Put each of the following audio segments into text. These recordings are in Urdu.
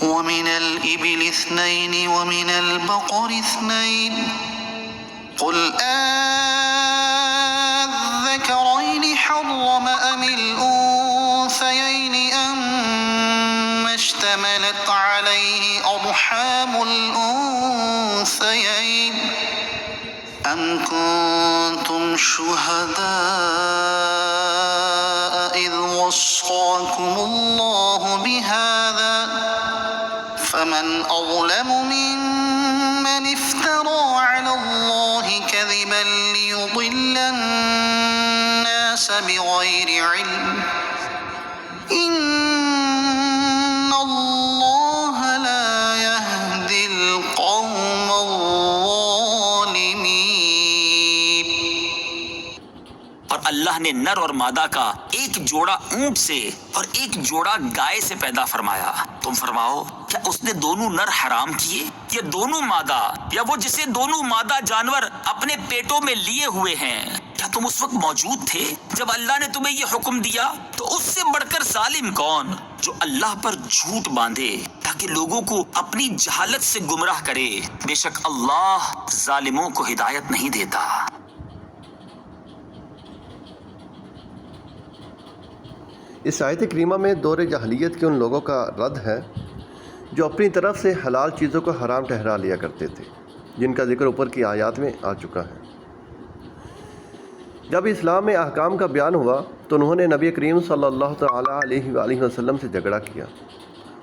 ومن الإبل 2 ومن البقر 2 قل الذكرين حرم أم الأنثيين أما اشتملت عليه أرحام الأنثيين أم كنتم شهداء إذ وصاكم الله بهذا فمن أظلم ممن افترى على الله كذبا ليضل الناس بغير علم إن الله لا يهدي القوم الظالمين۔ اور اللہ نے نر اور مادہ کا ایک جوڑا اونٹ سے اور ایک جوڑا گائے سے پیدا فرمایا۔ تم فرماؤ کیا اس نے دونوں نر حرام کیے یا دونوں مادہ، یا وہ جسے دونوں مادہ جانور اپنے پیٹوں میں لیے ہوئے ہیں؟ کیا تم اس وقت موجود تھے جب اللہ نے تمہیں یہ حکم دیا؟ تو اس سے بڑھ کر ظالم کون جو اللہ پر جھوٹ باندھے تاکہ لوگوں کو اپنی جہالت سے گمراہ کرے؟ بے شک اللہ ظالموں کو ہدایت نہیں دیتا۔ اس آیت کریمہ میں دور جاہلیت کے ان لوگوں کا رد ہے جو اپنی طرف سے حلال چیزوں کو حرام ٹھہرا لیا کرتے تھے، جن کا ذکر اوپر کی آیات میں آ چکا ہے۔ جب اسلام میں احکام کا بیان ہوا تو انہوں نے نبی کریم صلی اللہ تعالیٰ علیہ وآلہ وسلم سے جھگڑا کیا،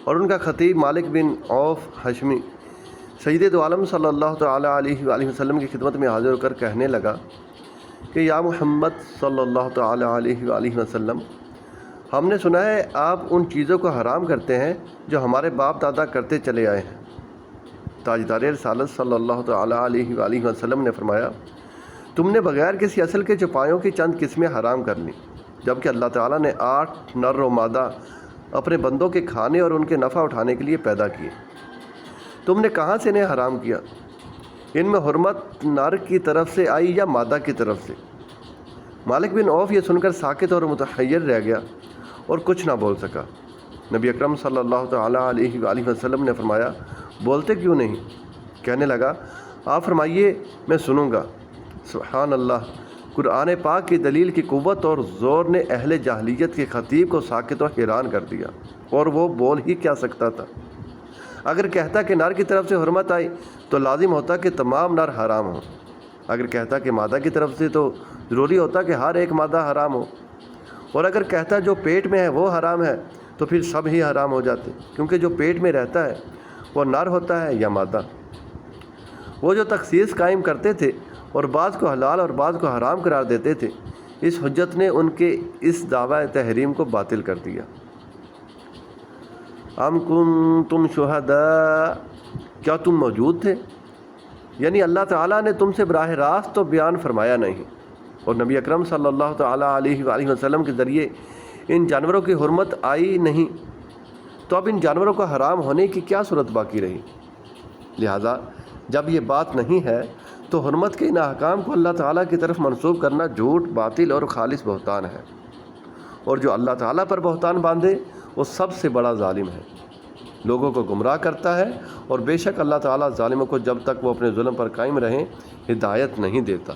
اور ان کا خطیب مالک بن عوف ہشمی سید دو عالم صلی اللہ تعالیٰ علیہ وآلہ وسلم کی خدمت میں حاضر ہو کر کہنے لگا کہ یا محمد صلی اللہ تعالیٰ علیہ وآلہ وسلم، ہم نے سنا ہے آپ ان چیزوں کو حرام کرتے ہیں جو ہمارے باپ دادا کرتے چلے آئے ہیں۔ تاجدار رسالت صلی اللہ تعالیٰ علیہ وآلہ وسلم نے فرمایا، تم نے بغیر کسی اصل کے چوپایوں کی چند قسمیں حرام کر لیں، جبکہ اللہ تعالیٰ نے 8 نر و مادہ اپنے بندوں کے کھانے اور ان کے نفع اٹھانے کے لیے پیدا کیے۔ تم نے کہاں سے انہیں حرام کیا؟ ان میں حرمت نر کی طرف سے آئی یا مادہ کی طرف سے؟ مالک بن عوف یہ سن کر ساکت اور متحیر رہ گیا اور کچھ نہ بول سکا۔ نبی اکرم صلی اللہ تعالیٰ علیہ وآلہ وسلم نے فرمایا، بولتے کیوں نہیں؟ کہنے لگا، آپ فرمائیے میں سنوں گا۔ سبحان اللہ، قرآن پاک کی دلیل کی قوت اور زور نے اہل جاہلیت کے خطیب کو ساکت و حیران کر دیا، اور وہ بول ہی کیا سکتا تھا۔ اگر کہتا کہ نر کی طرف سے حرمت آئی تو لازم ہوتا کہ تمام نر حرام ہوں، اگر کہتا کہ مادہ کی طرف سے تو ضروری ہوتا کہ ہر ایک مادہ حرام ہو، اور اگر کہتا جو پیٹ میں ہے وہ حرام ہے تو پھر سب ہی حرام ہو جاتے، کیونکہ جو پیٹ میں رہتا ہے وہ نر ہوتا ہے یا مادہ۔ وہ جو تخصیص قائم کرتے تھے اور بعض کو حلال اور بعض کو حرام قرار دیتے تھے، اس حجت نے ان کے اس دعویٰ تحریم کو باطل کر دیا۔ ام کنتم شہداء، کیا تم موجود تھے؟ یعنی اللہ تعالیٰ نے تم سے براہ راست تو بیان فرمایا نہیں، اور نبی اکرم صلی اللہ تعالیٰ علیہ وآلہ وسلم کے ذریعے ان جانوروں کی حرمت آئی نہیں، تو اب ان جانوروں کو حرام ہونے کی کیا صورت باقی رہی؟ لہٰذا جب یہ بات نہیں ہے تو حرمت کے ان احکام کو اللہ تعالیٰ کی طرف منسوب کرنا جھوٹ، باطل اور خالص بہتان ہے، اور جو اللہ تعالیٰ پر بہتان باندھے وہ سب سے بڑا ظالم ہے، لوگوں کو گمراہ کرتا ہے، اور بے شک اللہ تعالیٰ ظالموں کو جب تک وہ اپنے ظلم پر قائم رہیں ہدایت نہیں دیتا۔